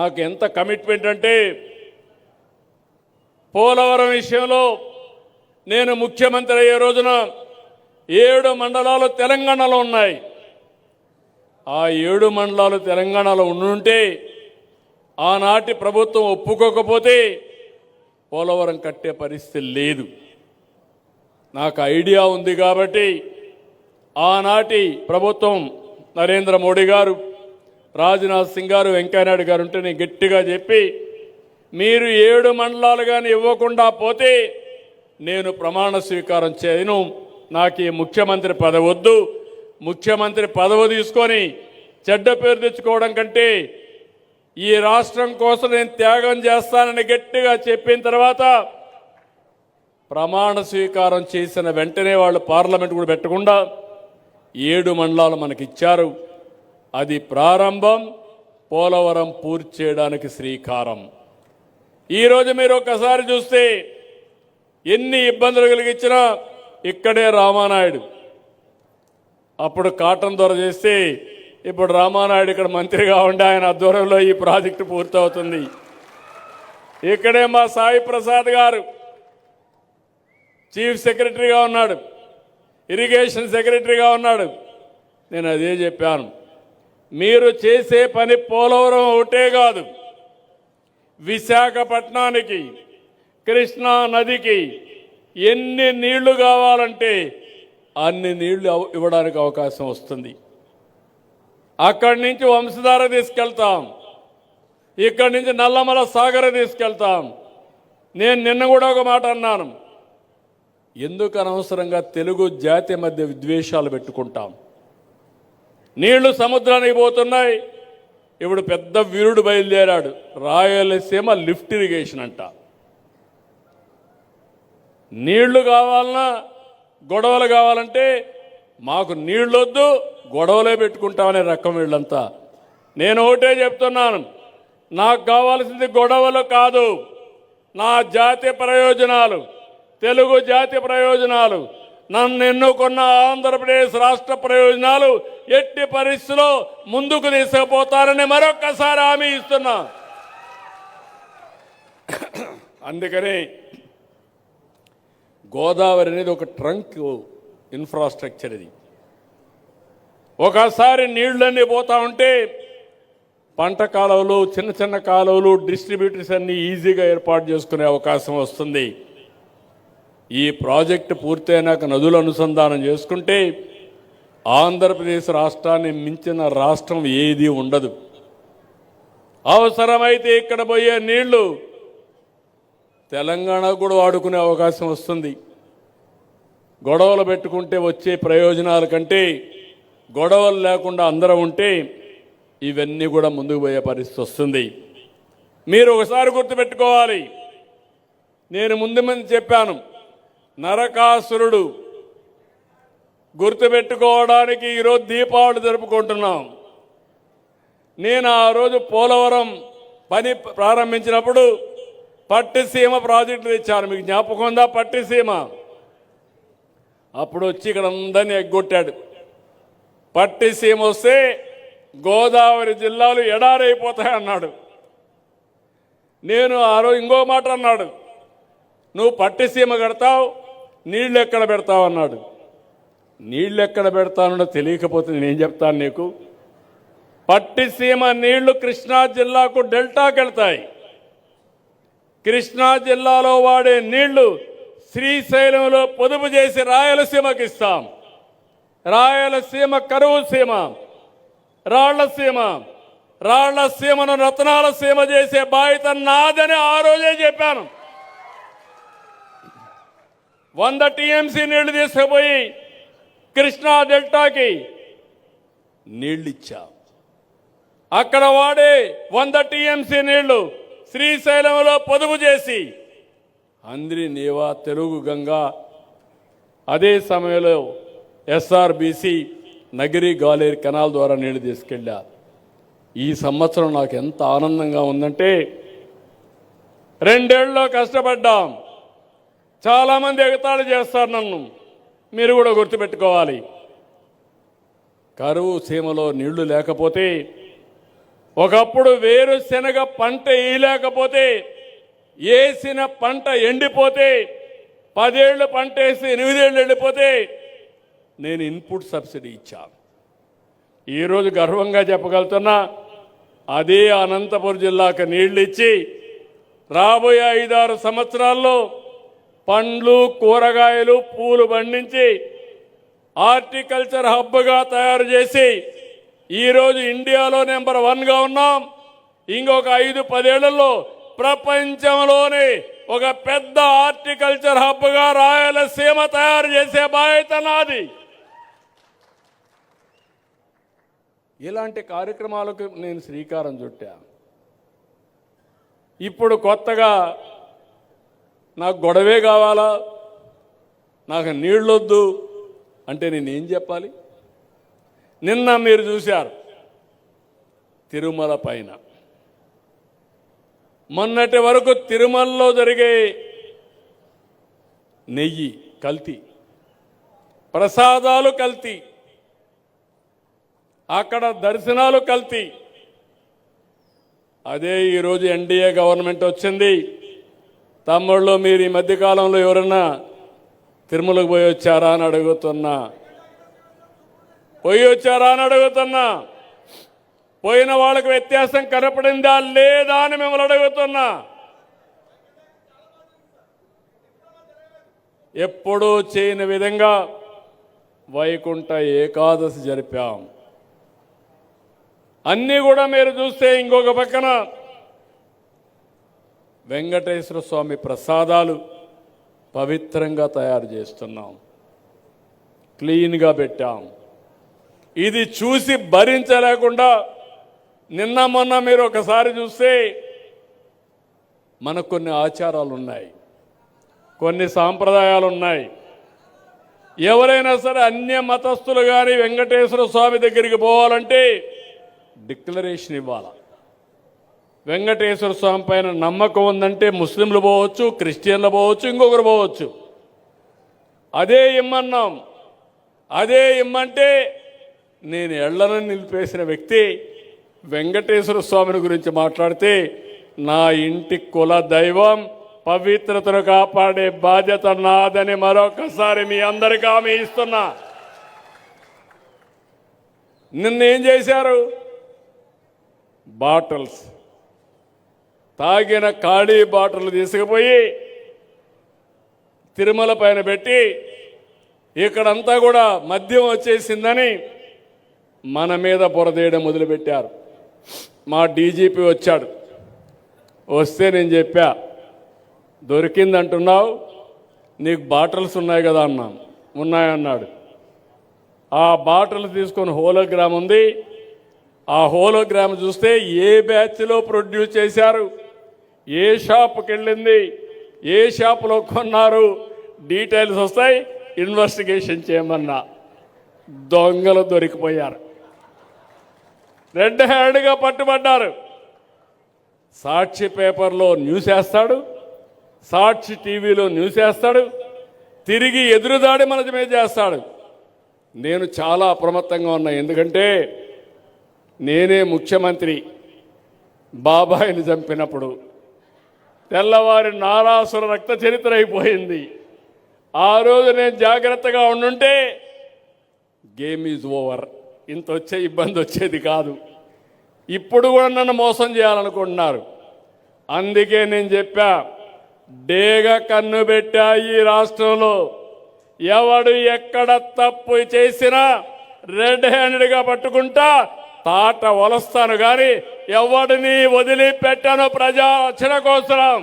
నాకు ఎంత కమిట్మెంట్ అంటే పోలవరం విషయంలో నేను ముఖ్యమంత్రి అయ్యే రోజున 7 మండలాలు తెలంగాణలో ఉన్నాయి. ఆ 7 మండలాలు తెలంగాణలో ఉండుంటే ఆనాటి ప్రభుత్వం ఒప్పుకోకపోతే పోలవరం కట్టే పరిస్థితి లేదు. నాకు ఐడియా ఉంది కాబట్టి ఆనాటి ప్రభుత్వం నరేంద్ర మోడీ గారు, రాజ్నాథ్ సింగ్ గారు, వెంకయ్యనాయుడు గారు ఉంటే నేను గట్టిగా చెప్పి మీరు 7 మండలాలు కానీ ఇవ్వకుండా పోతే నేను ప్రమాణ స్వీకారం చేయను, నాకు ఈ ముఖ్యమంత్రి పదవి వద్దు, ముఖ్యమంత్రి పదవి తీసుకొని చెడ్డ పేరు తెచ్చుకోవడం కంటే ఈ రాష్ట్రం కోసం నేను త్యాగం చేస్తానని గట్టిగా చెప్పిన తర్వాత ప్రమాణ స్వీకారం చేసిన వెంటనే వాళ్ళు పార్లమెంట్ కూడా పెట్టకుండా 7 మండలాలు మనకిచ్చారు. అది ప్రారంభం, పోలవరం పూర్తి చేయడానికి శ్రీకారం. ఈరోజు మీరు ఒక్కసారి చూస్తే ఎన్ని ఇబ్బందులు కలిగించినా ఇక్కడే రామానాయుడు అప్పుడు కాటన్ దొర చేస్తే ఇప్పుడు రామానాయుడు ఇక్కడ మంత్రిగా ఉండి ఆయన ఆధ్వర్యంలో ఈ ప్రాజెక్టు పూర్తవుతుంది. ఇక్కడే మా సాయి ప్రసాద్ గారు చీఫ్ సెక్రటరీగా ఉన్నాడు, ఇరిగేషన్ సెక్రటరీగా ఉన్నాడు. నేను అదే చెప్పాను, మీరు చేసే పని పోలవరం ఒకటే కాదు, విశాఖపట్నానికి కృష్ణా నదికి ఎన్ని నీళ్లు కావాలంటే అన్ని నీళ్లు ఇవ్వడానికి అవకాశం వస్తుంది. అక్కడి నుంచి వంశధార తీసుకెళ్తాం, ఇక్కడి నుంచి నల్లమల సాగర్ తీసుకెళ్తాం. నేను నిన్న కూడా ఒక మాట అన్నాను, ఎందుకు అనవసరంగా తెలుగు జాతి మధ్య విద్వేషాలు పెట్టుకుంటాం? నీళ్లు సముద్రానికి పోతున్నాయి. ఇప్పుడు పెద్ద వీరుడు బయలుదేరాడు, రాయలసీమ లిఫ్ట్ ఇరిగేషన్ అంట. నీళ్లు కావాలన్నా గొడవలు కావాలంటే మాకు నీళ్ళొద్దు, గొడవలే పెట్టుకుంటామనే రకం వీళ్ళంతా. నేను ఒకటే చెప్తున్నాను, నాకు కావాల్సింది గొడవలు కాదు, నా జాతి ప్రయోజనాలు, తెలుగు జాతి ప్రయోజనాలు, నన్ను ఎన్నుకున్న ఆంధ్రప్రదేశ్ రాష్ట్ర ప్రయోజనాలు ఎట్టి పరిస్థితిలో ముందుకు తీసుకుపోతారని మరొక్కసారి హామీ ఇస్తున్నా. అందుకని గోదావరి అనేది ఒక ట్రంక్ ఇన్ఫ్రాస్ట్రక్చర్. ఇది ఒకసారి నీళ్ళన్నీ పోతా ఉంటే పంట కాలువలు, చిన్న చిన్న కాలువలు, డిస్ట్రిబ్యూటర్స్ అన్నీ ఈజీగా ఏర్పాటు చేసుకునే అవకాశం వస్తుంది. ఈ ప్రాజెక్టు పూర్తయినాక నదులు అనుసంధానం చేసుకుంటే ఆంధ్రప్రదేశ్ రాష్ట్రాన్ని మించిన రాష్ట్రం ఏది ఉండదు. అవసరమైతే ఇక్కడ పోయే నీళ్లు తెలంగాణ కూడా వాడుకునే అవకాశం వస్తుంది. గొడవలు పెట్టుకుంటే వచ్చే ప్రయోజనాల కంటే గొడవలు లేకుండా అందరం ఉంటే ఇవన్నీ కూడా ముందుకు పోయే పరిస్థితి వస్తుంది. మీరు ఒకసారి గుర్తుపెట్టుకోవాలి, నేను ముందు చెప్పాను, నరకాసురుడు గుర్తుపెట్టుకోవడానికి ఈరోజు దీపావళి జరుపుకుంటున్నాం. నేను ఆ రోజు పోలవరం పని ప్రారంభించినప్పుడు పట్టిసీమ ప్రాజెక్టు తెచ్చాను, మీకు జ్ఞాపకం ఉందా? పట్టిసీమ అప్పుడు వచ్చి ఇక్కడ అందరినీ ఎగ్గొట్టాడు. పట్టిసీమ వస్తే గోదావరి జిల్లాలు ఎడారైపోతాయన్నాడు. నేను ఆ రోజు ఇంకో మాట అన్నాడు, నువ్వు పట్టిసీమ కడతావు, నీళ్ళు ఎక్కడ పెడతావు అన్నాడు. నీళ్ళు ఎక్కడ పెడతానో తెలియకపోతే నేనేం చెప్తాను నీకు? పట్టిసీమ నీళ్లు కృష్ణా జిల్లాకు డెల్టాకి వెళ్తాయి. కృష్ణా జిల్లాలో వాడే నీళ్లు శ్రీశైలంలో పొదుపు చేసి రాయలసీమకి ఇస్తాం. రాయలసీమ కరువు సీమ, రాళ్లసీమను రత్నాల సీమ చేసే బాధ్యత నాదని ఆ రోజే చెప్పాను. 100 టీఎంసీ నీళ్లు తీసుకుపోయి కృష్ణా డెల్టాకి నీళ్ళిచ్చా. అక్కడ వాడే 100 టీఎంసీ నీళ్లు శ్రీశైలంలో పొదుపు చేసి అంద్రి నీవా, తెలుగు గంగా, అదే సమయంలో ఎస్ఆర్బీసీ నగిరి గాలేరు కెనాల్ ద్వారా నీళ్లు తీసుకెళ్ళా. ఈ సంవత్సరం నాకు ఎంత ఆనందంగా ఉందంటే 2 ఏళ్లలో కష్టపడ్డాం. చాలామంది ఎగతాళి చేస్తారు నన్ను, మీరు కూడా గుర్తుపెట్టుకోవాలి. కరువు సీమలో నీళ్లు లేకపోతే ఒకప్పుడు వేరుశెనగ పంట వేయలేకపోతే వేసిన పంట ఎండిపోతే 10 ఏళ్ళు పంట వేసి 8 ఏళ్ళు ఎండిపోతే నేను ఇన్పుట్ సబ్సిడీ ఇచ్చాను. ఈరోజు గర్వంగా చెప్పగలుగుతున్నా, అదే అనంతపురం జిల్లాకు నీళ్లు ఇచ్చి రాబోయే 5-6 సంవత్సరాల్లో పండ్లు, కూరగాయలు, పూలు పండించి హార్టికల్చర్ హబ్గా తయారు చేసి ఈరోజు ఇండియాలో నెంబర్ 1గా ఉన్నాం. ఇంకొక 5-10 ఏళ్లలో ప్రపంచంలోనే ఒక పెద్ద హార్టికల్చర్ హబ్గా రాయలసీమ తయారు చేసే బాధ్యత నాది. ఇలాంటి కార్యక్రమాలకు నేను శ్రీకారం చుట్టా. ఇప్పుడు కొత్తగా నాకు గొడవే కావాలా, నాకు నీళ్ళొద్దు అంటే నేనేం చెప్పాలి? నిన్న మీరు చూశారు తిరుమల పైన, మొన్నటి వరకు తిరుమలలో జరిగే నెయ్యి కల్తీ, ప్రసాదాలు కల్తీ, అక్కడ దర్శనాలు కల్తీ. అదే ఈరోజు ఎన్డీఏ గవర్నమెంట్ వచ్చింది. తమ్ముళ్ళు, మీరు ఈ మధ్యకాలంలో ఎవరన్నా తిరుమలకు పోయి వచ్చారా అని అడుగుతున్నా, పోయిన వాళ్ళకి వ్యత్యాసం కనపడిందా లేదా అని మిమ్మల్ని అడుగుతున్నా. ఎప్పుడూ చేయని విధంగా వైకుంఠ ఏకాదశి జరిపాం. అన్నీ కూడా మీరు చూస్తే ఇంకొక పక్కన వెంకటేశ్వర స్వామి ప్రసాదాలు పవిత్రంగా తయారు చేస్తున్నాం, క్లీన్గా పెట్టాం. ఇది చూసి భరించలేకుండా నిన్న మొన్న మీరు ఒకసారి చూస్తే మనకు కొన్ని ఆచారాలు ఉన్నాయి, కొన్ని సాంప్రదాయాలు ఉన్నాయి. ఎవరైనా సరే అన్య మతస్థులు కానీ వెంకటేశ్వర స్వామి దగ్గరికి పోవాలంటే డిక్లరేషన్ ఇవ్వాలి. వెంకటేశ్వర స్వామి పైన నమ్మకం ఉందంటే ముస్లింలు పోవచ్చు, క్రిస్టియన్లు పోవచ్చు, ఇంకొకరు పోవచ్చు. అదే ఇమ్మన్నాం. అదే ఇమ్మంటే నేను ఎళ్లను నిలిపేసిన వ్యక్తి వెంకటేశ్వర స్వామిని గురించి మాట్లాడితే నా ఇంటి కుల దైవం పవిత్రతను కాపాడే బాధ్యత నాదని మరొకసారి మీ అందరికీ హామీ ఇస్తున్నా. నిన్నేం చేశారు? బాటిల్స్, తాగిన ఖాళీ బాటిల్ తీసుకుపోయి తిరుమల పైన పెట్టి ఇక్కడంతా కూడా మద్యం వచ్చేసిందని మన మీద బురదేయడం మొదలుపెట్టారు. మా డీజీపీ వచ్చాడు. వస్తే నేను చెప్పా, దొరికిందంటున్నావు, నీకు బాటిల్స్ ఉన్నాయి కదా అన్నాను. ఉన్నాయన్నాడు. ఆ బాటిల్ తీసుకొని హోలోగ్రామ్ ఉంది. ఆ హోలోగ్రామ్ చూస్తే ఏ బ్యాచ్లో ప్రొడ్యూస్ చేశారు, ఏ షాప్కి వెళ్ళింది, ఏ షాపులో కొన్నారు, డీటెయిల్స్ వస్తాయి. ఇన్వెస్టిగేషన్ చేయమన్నా. దొంగలు దొరికిపోయారు, రెడ్ హ్యాండ్గా పట్టుబడ్డారు. సాక్షి పేపర్లో న్యూస్ వేస్తాడు, సాక్షి టీవీలో న్యూస్ వేస్తాడు, తిరిగి ఎదురుదాడి మన మీద చేస్తాడు. నేను చాలా అప్రమత్తంగా ఉన్నా. ఎందుకంటే నేనే ముఖ్యమంత్రి బాబాయిని చంపినప్పుడు తెల్లవారి నారాసుర రక్త చరిత్ర అయిపోయింది. ఆ రోజు నేను జాగ్రత్తగా ఉండుంటే గేమ్ ఈజ్ ఓవర్, ఇంత వచ్చే ఇబ్బంది వచ్చేది కాదు. ఇప్పుడు కూడా నన్ను మోసం చేయాలనుకుంటున్నారు. అందుకే నేను చెప్పా, డేగ కన్ను పెట్టా ఈ రాష్ట్రంలో. ఎవడు ఎక్కడ తప్పు చేసినా రెడ్ హ్యాండెడ్గా పట్టుకుంటా, తాట వలస్తాను కానీ ఎవడిని వదిలిపెట్టాను ప్రజా రక్షణ కోసం.